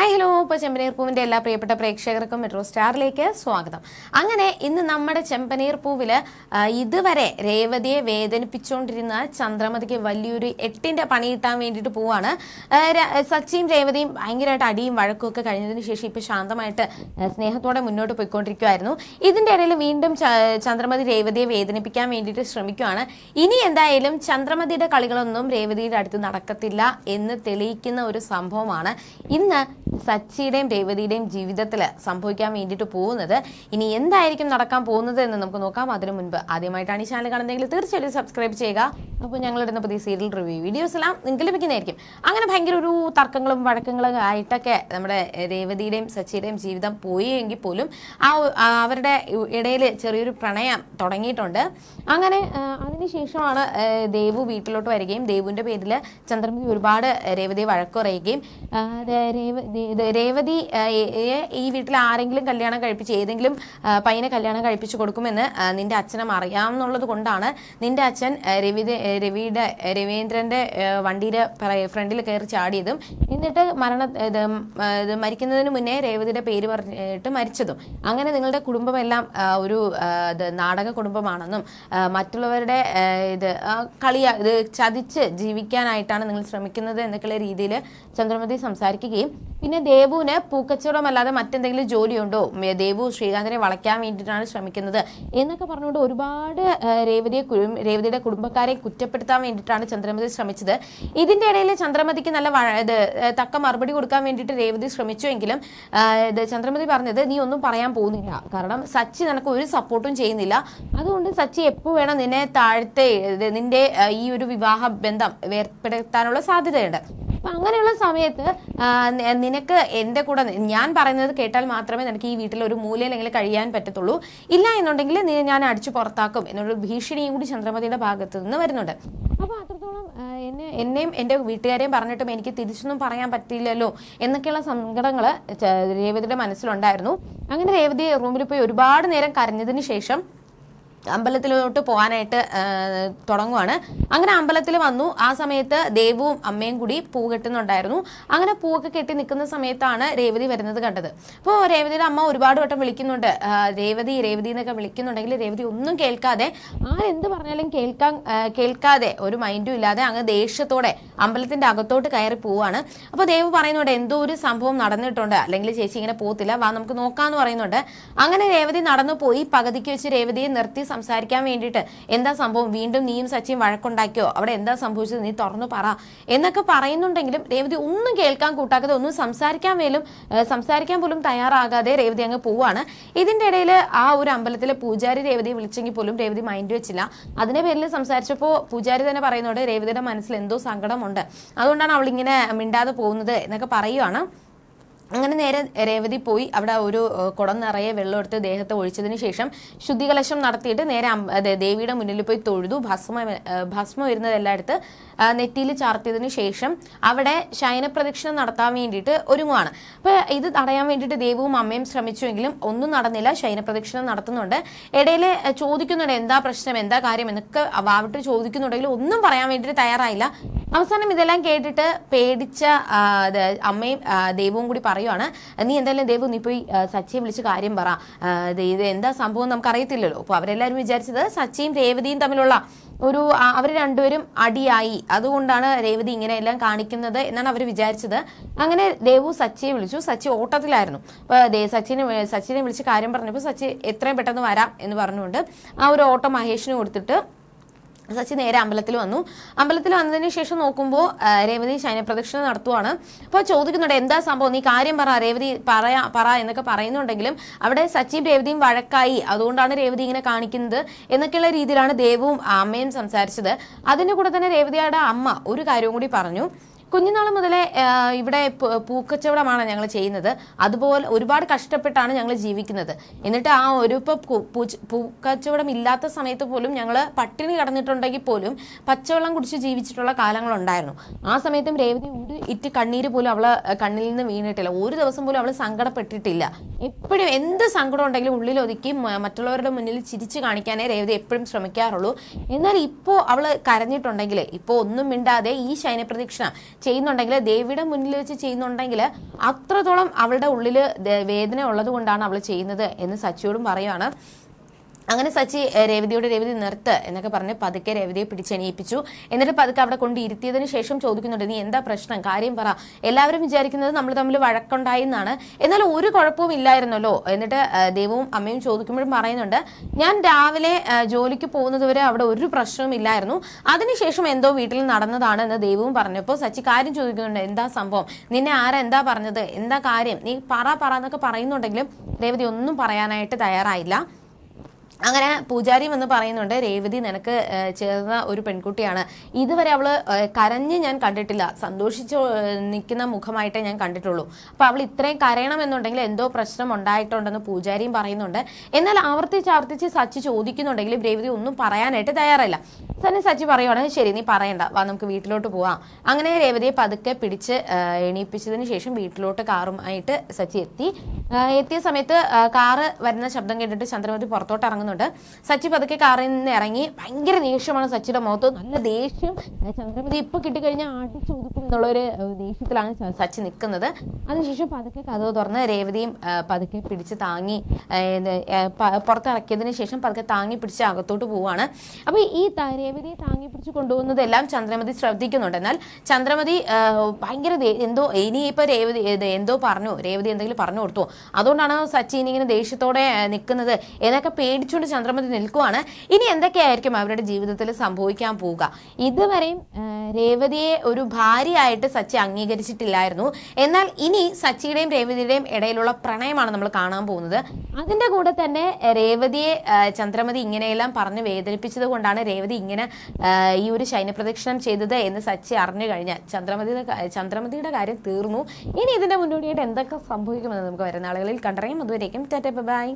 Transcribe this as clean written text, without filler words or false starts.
Hi hello. ഇപ്പോൾ ചെമ്പനീർ പൂവിൻ്റെ എല്ലാ പ്രിയപ്പെട്ട പ്രേക്ഷകർക്കും മെട്രോ സ്റ്റാറിലേക്ക് സ്വാഗതം. അങ്ങനെ ഇന്ന് നമ്മുടെ ചെമ്പനീർ പൂവിൽ ഇതുവരെ രേവതിയെ വേദനിപ്പിച്ചുകൊണ്ടിരുന്ന ചന്ദ്രമതിക്ക് വലിയൊരു 8ന്റെ പണി കിട്ടാൻ വേണ്ടിയിട്ട് പോവാണ്. സച്ചിയും രേവതിയും ഭയങ്കരമായിട്ട് അടിയും വഴക്കും ഒക്കെ കഴിഞ്ഞതിന് ശേഷം ഇപ്പോൾ ശാന്തമായിട്ട് സ്നേഹത്തോടെ മുന്നോട്ട് പോയിക്കൊണ്ടിരിക്കുമായിരുന്നു. ഇതിൻ്റെ ഇടയിൽ വീണ്ടും ചന്ദ്രമതി രേവതിയെ വേദനിപ്പിക്കാൻ വേണ്ടിയിട്ട് ശ്രമിക്കുകയാണ്. ഇനി എന്തായാലും ചന്ദ്രമതിയുടെ കളികളൊന്നും രേവതിയുടെ അടുത്ത് നടക്കത്തില്ല എന്ന് തെളിയിക്കുന്ന ഒരു സംഭവമാണ് ഇന്ന് സച്ചിയുടെയും രേവതിയുടെയും ജീവിതത്തിൽ സംഭവിക്കാൻ വേണ്ടിയിട്ട് പോകുന്നത്. ഇനി എന്തായിരിക്കും നടക്കാൻ പോകുന്നത് എന്ന് നമുക്ക് നോക്കാം. അതിനു മുൻപ് ആദ്യമായിട്ടാണ് ഈ ചാനൽ കാണുന്നതെങ്കിൽ തീർച്ചയായിട്ടും സബ്സ്ക്രൈബ് ചെയ്യുക. അപ്പോൾ ഞങ്ങളിടുന്ന പുതിയ സീരിയൽ റിവ്യൂ വീഡിയോസ് എല്ലാം നിങ്ങൾക്ക് ലഭിക്കുന്നതായിരിക്കും. അങ്ങനെ ഭയങ്കര ഒരു തർക്കങ്ങളും വഴക്കങ്ങളും ആയിട്ടൊക്കെ നമ്മുടെ രേവതിയുടെയും സച്ചിയുടെയും ജീവിതം പോയെങ്കിൽ പോലും അവരുടെ ഇടയിൽ ചെറിയൊരു പ്രണയം തുടങ്ങിയിട്ടുണ്ട്. അങ്ങനെ അതിനുശേഷമാണ് ദേവു വീട്ടിലോട്ട് വരികയും ദേവുവിൻ്റെ പേരിൽ ചന്ദ്രമതി ഒരുപാട് രേവതിയെ വഴക്ക് പറയുകയും രേവതി ഈ വീട്ടിൽ ആരെങ്കിലും കല്യാണം കഴിപ്പിച്ച് ഏതെങ്കിലും പയ്യനെ കല്യാണം കഴിപ്പിച്ചു കൊടുക്കുമെന്ന് നിന്റെ അച്ഛനും അറിയാമെന്നുള്ളത് കൊണ്ടാണ് നിന്റെ അച്ഛൻ രവീന്ദ്രന്റെ വണ്ടിയുടെ ഫ്രണ്ടിൽ കയറി ചാടിയതും എന്നിട്ട് മരിക്കുന്നതിന് മുന്നേ രേവതിയുടെ പേര് പറഞ്ഞിട്ട് മരിച്ചതും. അങ്ങനെ നിങ്ങളുടെ കുടുംബമെല്ലാം ഒരു നാടക കുടുംബമാണെന്നും മറ്റുള്ളവരുടെ ഇത് ചതിച്ച് ജീവിക്കാനായിട്ടാണ് നിങ്ങൾ ശ്രമിക്കുന്നത് എന്നൊക്കെയുള്ള രീതിയിൽ ചന്ദ്രമതി സംസാരിക്കുകയും പിന്നെ ദേവുവിന് പൂക്കച്ചവടമല്ലാതെ മറ്റെന്തെങ്കിലും ജോലിയുണ്ടോ, ദേവു ശ്രീകാന്തിനെ വളയ്ക്കാൻ വേണ്ടിയിട്ടാണ് ശ്രമിക്കുന്നത് എന്നൊക്കെ പറഞ്ഞുകൊണ്ട് ഒരുപാട് രേവതിയുടെ കുടുംബക്കാരെ കുറ്റപ്പെടുത്താൻ വേണ്ടിയിട്ടാണ് ചന്ദ്രമതി ശ്രമിച്ചത്. ഇതിന്റെ ഇടയിൽ ചന്ദ്രമതിക്ക് നല്ല തക്ക മറുപടി കൊടുക്കാൻ വേണ്ടിയിട്ട് രേവതി ശ്രമിച്ചുവെങ്കിലും ചന്ദ്രമതി പറഞ്ഞത് നീ ഒന്നും പറയാൻ പോകുന്നില്ല, കാരണം സച്ചി നിനക്ക് ഒരു സപ്പോർട്ടും ചെയ്യുന്നില്ല, അതുകൊണ്ട് സച്ചി എപ്പോൾ വേണം നിന്നെ നിന്റെ ഈ ഒരു വിവാഹ ബന്ധം ഏർപ്പെടുത്താനുള്ള സാധ്യതയുണ്ട്. അപ്പൊ അങ്ങനെയുള്ള സമയത്ത് നിനക്ക് എൻ്റെ കൂടെ ഞാൻ പറയുന്നത് കേട്ടാൽ മാത്രമേ നിനക്ക് ഈ വീട്ടിൽ ഒരു മൂലയിലെങ്കിലും കഴിയാൻ പറ്റത്തുള്ളൂ, ഇല്ല എന്നുണ്ടെങ്കിൽ ഞാൻ അടിച്ചു പുറത്താക്കും എന്നുള്ള ഭീഷണിയും കൂടി ചന്ദ്രമതിയുടെ ഭാഗത്ത് നിന്ന് വരുന്നുണ്ട്. അപ്പൊ അത്രത്തോളം എന്നെയും എൻ്റെ വീട്ടുകാരെയും പറഞ്ഞിട്ടും എനിക്ക് തിരിച്ചൊന്നും പറയാൻ പറ്റില്ലല്ലോ എന്നൊക്കെയുള്ള സങ്കടങ്ങൾ രേവതിയുടെ മനസ്സിലുണ്ടായിരുന്നു. അങ്ങനെ രേവതി റൂമിൽ പോയി ഒരുപാട് നേരം കരഞ്ഞതിന് ശേഷം അമ്പലത്തിലോട്ട് പോകാനായിട്ട് തുടങ്ങുവാണ്. അങ്ങനെ അമ്പലത്തിൽ വന്നു. ആ സമയത്ത് ദേവുവും അമ്മയും കൂടി പൂ കെട്ടുന്നുണ്ടായിരുന്നു. അങ്ങനെ പൂവൊക്കെ കെട്ടി നിൽക്കുന്ന സമയത്താണ് രേവതി വരുന്നത് കണ്ടത്. അപ്പോൾ രേവതിയുടെ അമ്മ ഒരുപാട് വട്ടം വിളിക്കുന്നുണ്ട്, രേവതി എന്നൊക്കെ വിളിക്കുന്നുണ്ടെങ്കിൽ രേവതി ഒന്നും കേൾക്കാതെ ആരെന്ത് പറഞ്ഞാലും കേൾക്കാതെ ഒരു മൈൻഡും ഇല്ലാതെ അങ്ങ് ദേഷ്യത്തോടെ അമ്പലത്തിന്റെ അകത്തോട്ട് കയറി പോവാണ്. അപ്പോൾ ദേവ് പറയുന്നുണ്ട് എന്തോ ഒരു സംഭവം നടന്നിട്ടുണ്ട്, അല്ലെങ്കിൽ ചേച്ചി ഇങ്ങനെ പോകത്തില്ല, വാ നമുക്ക് നോക്കാന്ന് പറയുന്നുണ്ട്. അങ്ങനെ രേവതി നടന്നു പോയി പകുതിക്ക് വെച്ച് രേവതിയെ നിർത്തി സംസാരിക്കാൻ വേണ്ടിയിട്ട് എന്താ സംഭവം, വീണ്ടും നീയും സച്ചിയും വഴക്കുണ്ടാക്കിയോ, അവിടെ എന്താ സംഭവിച്ചത്, നീ തുറന്നു പറ എന്നൊക്കെ പറയുന്നുണ്ടെങ്കിലും രേവതി ഒന്നും കേൾക്കാൻ കൂട്ടാക്കാതെ ഒന്നും സംസാരിക്കാൻ പോലും തയ്യാറാകാതെ രേവതി അങ്ങ് പോവാണ്. ഇതിന്റെ ഇടയിൽ ആ ഒരു അമ്പലത്തിലെ പൂജാരി രേവതിയെ വിളിച്ചെങ്കിൽ പോലും രേവതി മൈൻഡ് വെച്ചില്ല. അതിന്റെ പേരിൽ സംസാരിച്ചപ്പോൾ പൂജാരി തന്നെ പറയുന്നുണ്ട് രേവതിയുടെ മനസ്സിൽ എന്തോ സങ്കടമുണ്ട്, അതുകൊണ്ടാണ് അവൾ ഇങ്ങനെ മിണ്ടാതെ പോകുന്നത് എന്നൊക്കെ പറയുവാണ്. അങ്ങനെ നേരെ രേവതി പോയി അവിടെ ഒരു കുടം നിറയെ വെള്ളം എടുത്ത് ദേഹത്ത് ഒഴിച്ചതിന് ശേഷം ശുദ്ധികലശം നടത്തിയിട്ട് നേരെ ദേവിയുടെ മുന്നിൽ പോയി തൊഴുതു. ഭസ്മം വരുന്നതെല്ലാം എടുത്ത് നെറ്റിയിൽ ചാർത്തിയതിന് ശേഷം അവിടെ ശയനപ്രദക്ഷിണം നടത്താൻ വേണ്ടിയിട്ട് ഒരുങ്ങുവാണ്. അപ്പോൾ ഇത് തടയാൻ വേണ്ടിയിട്ട് ദേവുവും അമ്മയും ശ്രമിച്ചുവെങ്കിലും ഒന്നും നടന്നില്ല. ശയനപ്രദക്ഷിണം നടത്തുന്നുണ്ട്. ഇടയിൽ ചോദിക്കുന്നുണ്ട് എന്താ പ്രശ്നം, എന്താ കാര്യം എന്നൊക്കെ വാവിട്ട് ചോദിക്കുന്നുണ്ടെങ്കിലും ഒന്നും പറയാൻ വേണ്ടിയിട്ട് തയ്യാറായില്ല. അവസാനം ഇതെല്ലാം കേട്ടിട്ട് പേടിച്ച അമ്മയും ദേവും കൂടി പറയുവാണ്, നീ എന്തായാലും ദേവു നീ പോയി സച്ചിയെ വിളിച്ച് കാര്യം പറ, ഇത് എന്താ സംഭവം നമുക്ക് അറിയത്തില്ലല്ലോ. അപ്പോൾ അവരെല്ലാവരും വിചാരിച്ചത് സച്ചിയും രേവതിയും തമ്മിലുള്ള അവർ രണ്ടുപേരും അടിയായി, അതുകൊണ്ടാണ് രേവതി ഇങ്ങനെയെല്ലാം കാണിക്കുന്നത് എന്നാണ് അവർ വിചാരിച്ചത്. അങ്ങനെ ദേവു സച്ചിയെ വിളിച്ചു. സച്ചി ഓട്ടത്തിലായിരുന്നു. അപ്പോൾ സച്ചിനെ വിളിച്ച് കാര്യം പറഞ്ഞപ്പോൾ സച്ചി എത്രയും പെട്ടെന്ന് വരാം എന്ന് പറഞ്ഞുകൊണ്ട് ആ ഒരു ഓട്ടം മഹേഷിന് കൊടുത്തിട്ട് സച്ചി നേരെ അമ്പലത്തിൽ വന്നു. അമ്പലത്തിൽ വന്നതിന് ശേഷം നോക്കുമ്പോൾ രേവതി ശയനപ്രദക്ഷിണം നടത്തുവാണ്. അപ്പോൾ ചോദിക്കുന്നുണ്ട് എന്താ സംഭവം, നീ കാര്യം പറ, രേവതി പറ എന്നൊക്കെ പറയുന്നുണ്ടെങ്കിലും അവിടെ സച്ചിയും രേവതിയും വഴക്കായി, അതുകൊണ്ടാണ് രേവതി ഇങ്ങനെ കാണിക്കുന്നത് എന്നൊക്കെയുള്ള രീതിയിലാണ് ദേവും അമ്മയും സംസാരിച്ചത്. അതിൻ്റെ കൂടെ തന്നെ രേവതിയുടെ അമ്മ ഒരു കാര്യവും കൂടി പറഞ്ഞു, കുഞ്ഞുനാൾ മുതലേ ഇവിടെ പൂക്കച്ചവടമാണ് ഞങ്ങൾ ചെയ്യുന്നത്, അതുപോലെ ഒരുപാട് കഷ്ടപ്പെട്ടാണ് ഞങ്ങൾ ജീവിക്കുന്നത്, എന്നിട്ട് ആ ഒരു പൂക്കച്ചവടം ഇല്ലാത്ത സമയത്ത് പോലും ഞങ്ങൾ പട്ടിണി കിടന്നിട്ടുണ്ടെങ്കിൽ പോലും പച്ചവെള്ളം കുടിച്ച് ജീവിച്ചിട്ടുള്ള കാലങ്ങളുണ്ടായിരുന്നു. ആ സമയത്തും രേവതി ഒരു ഇറ്റ് കണ്ണീര് പോലും അവള് കണ്ണിൽ നിന്ന് വീണിട്ടില്ല, ഒരു ദിവസം പോലും അവൾ സങ്കടപ്പെട്ടിട്ടില്ല. എപ്പോഴും എന്ത് സങ്കടം ഉണ്ടെങ്കിലും ഉള്ളിലൊതുക്കി മറ്റുള്ളവരുടെ മുന്നിൽ ചിരിച്ചു കാണിക്കാനേ രേവതി എപ്പോഴും ശ്രമിക്കാറുള്ളൂ. എന്നാൽ ഇപ്പോൾ അവൾ കരഞ്ഞിട്ടുണ്ടെങ്കിൽ ഇപ്പോൾ ഒന്നും മിണ്ടാതെ ഈ ശയനപ്രദക്ഷിണം ചെയ്യുന്നുണ്ടെങ്കിൽ, ദേവിയുടെ മുന്നിൽ വെച്ച് ചെയ്യുന്നുണ്ടെങ്കിൽ അത്രത്തോളം അവളുടെ ഉള്ളിൽ വേദന ഉള്ളത് കൊണ്ടാണ് അവൾ ചെയ്യുന്നത് എന്ന് സച്ചിയോടും പറയുവാണ്. അങ്ങനെ സച്ചി രേവതി നിർത്ത് എന്നൊക്കെ പറഞ്ഞ് പതുക്കെ രേവതിയെ പിടിച്ചെണീപ്പിച്ചു. എന്നിട്ട് പതുക്കെ അവിടെ കൊണ്ട് ഇരുത്തിയതിന് ശേഷം ചോദിക്കുന്നുണ്ട്, നീ എന്താ പ്രശ്നം, കാര്യം പറ. എല്ലാവരും വിചാരിക്കുന്നത് നമ്മൾ തമ്മിൽ വഴക്കുണ്ടായി എന്നാണ്, എന്നാൽ ഒരു കുഴപ്പവും ഇല്ലായിരുന്നല്ലോ. എന്നിട്ട് ദേവവും അമ്മയും ചോദിക്കുമ്പോഴും പറയുന്നുണ്ട്, ഞാൻ രാവിലെ ജോലിക്ക് പോകുന്നത് വരെ അവിടെ ഒരു പ്രശ്നവും ഇല്ലായിരുന്നു, അതിനുശേഷം എന്തോ വീട്ടിൽ നടന്നതാണ് എന്ന് ദേവവും പറഞ്ഞപ്പോൾ സച്ചി കാര്യം ചോദിക്കുന്നുണ്ട്, എന്താ സംഭവം, നിന്നെ ആരാ എന്താ പറഞ്ഞത്, എന്താ കാര്യം, നീ പറ എന്നൊക്കെ പറയുന്നുണ്ടെങ്കിലും രേവതി ഒന്നും പറയാനായിട്ട് തയ്യാറായില്ല. അങ്ങനെ പൂജാരി വന്ന് പറയുന്നുണ്ട്, രേവതി നിനക്ക് ചേർന്ന ഒരു പെൺകുട്ടിയാണ്, ഇതുവരെ അവള് കരഞ്ഞ് ഞാൻ കണ്ടിട്ടില്ല, സന്തോഷിച്ചു നിൽക്കുന്ന മുഖമായിട്ടേ ഞാൻ കണ്ടിട്ടുള്ളൂ. അപ്പൊ അവൾ ഇത്രയും കരയണമെന്നുണ്ടെങ്കിൽ എന്തോ പ്രശ്നം ഉണ്ടായിട്ടുണ്ടെന്ന് പൂജാരിയും പറയുന്നുണ്ട്. എന്നാൽ ആവർത്തിച്ച് സച്ചി ചോദിക്കുന്നുണ്ടെങ്കിലും രേവതി ഒന്നും പറയാനായിട്ട് തയ്യാറല്ല. തന്നെ സച്ചി പറയുവാണ്, ശരി നീ പറയണ്ട, വാ നമുക്ക് വീട്ടിലോട്ട് പോവാം. അങ്ങനെ രേവതിയെ പതുക്കെ പിടിച്ച് എണീപ്പിച്ചതിന് ശേഷം വീട്ടിലോട്ട് കാറുമായിട്ട് സച്ചി എത്തിയ സമയത്ത് കാറ് വരുന്ന ശബ്ദം കേട്ടിട്ട് ചന്ദ്രമതി പുറത്തോട്ട് ഇറങ്ങുന്നുണ്ട്. സച്ചി പതുക്കെ കാറിൽ നിന്ന് ഇറങ്ങി. ഭയങ്കര ദേഷ്യമാണ് സച്ചിയുടെ മുഖത്ത്, നല്ല ദേഷ്യം. ചന്ദ്രമതി ഇപ്പൊ കിട്ടിക്കഴിഞ്ഞാൽ ആട്ടി ചോദിക്കും എന്നുള്ള ഒരു ദേഷ്യത്തിലാണ് സച്ചി നിൽക്കുന്നത്. അതിനുശേഷം പതുക്കെ കഥവ് തുറന്ന് രേവതിയും പതുക്കെ പിടിച്ച് താങ്ങി പുറത്തിറക്കിയതിന് ശേഷം പതുക്കെ താങ്ങി പിടിച്ച് അകത്തോട്ട് പോവാണ്. അപ്പൊ ഈ രേവതിയെ താങ്ങി പിടിച്ച് കൊണ്ടുപോകുന്നതെല്ലാം ചന്ദ്രമതി ശ്രദ്ധിക്കുന്നുണ്ട്. എന്നാൽ ചന്ദ്രമതി ഭയങ്കര എന്തോ ഇനിയിപ്പോ രേവതി എന്തെങ്കിലും പറഞ്ഞു കൊടുത്തു, അതുകൊണ്ടാണ് സച്ചി ഇനി ഇങ്ങനെ ദേഷ്യത്തോടെ നിൽക്കുന്നത് എന്നൊക്കെ പേടിച്ചുകൊണ്ട് ചന്ദ്രമതി നിൽക്കുവാണ്. ഇനി എന്തൊക്കെയായിരിക്കും അവരുടെ ജീവിതത്തിൽ സംഭവിക്കാൻ പോവുക? ഇതുവരെയും രേവതിയെ ഒരു ഭാര്യയായിട്ട് സച്ചി അംഗീകരിച്ചിട്ടില്ലായിരുന്നു. എന്നാൽ ഇനി സച്ചിയുടെയും രേവതിയുടെയും ഇടയിലുള്ള പ്രണയമാണ് നമ്മൾ കാണാൻ പോകുന്നത്. അതിന്റെ കൂടെ തന്നെ രേവതിയെ ചന്ദ്രമതി ഇങ്ങനെയെല്ലാം പറഞ്ഞ് വേദനിപ്പിച്ചത് കൊണ്ടാണ് രേവതി ഇങ്ങനെ ഈ ഒരു ശയനപ്രദക്ഷിണം ചെയ്തത് എന്ന് സച്ചി അറിഞ്ഞു കഴിഞ്ഞാൽ ചന്ദ്രമതിയുടെ കാര്യം തീർന്നു. ഇനി ഇതിന്റെ മുന്നോടിയായിട്ട് എന്തൊക്കെ സംഭവിക്കുമെന്ന് നമുക്ക് വരുന്ന നാളുകളിൽ കണ്ടറിയാം. അതുവരേക്കും ടാറ്റാ ബൈ.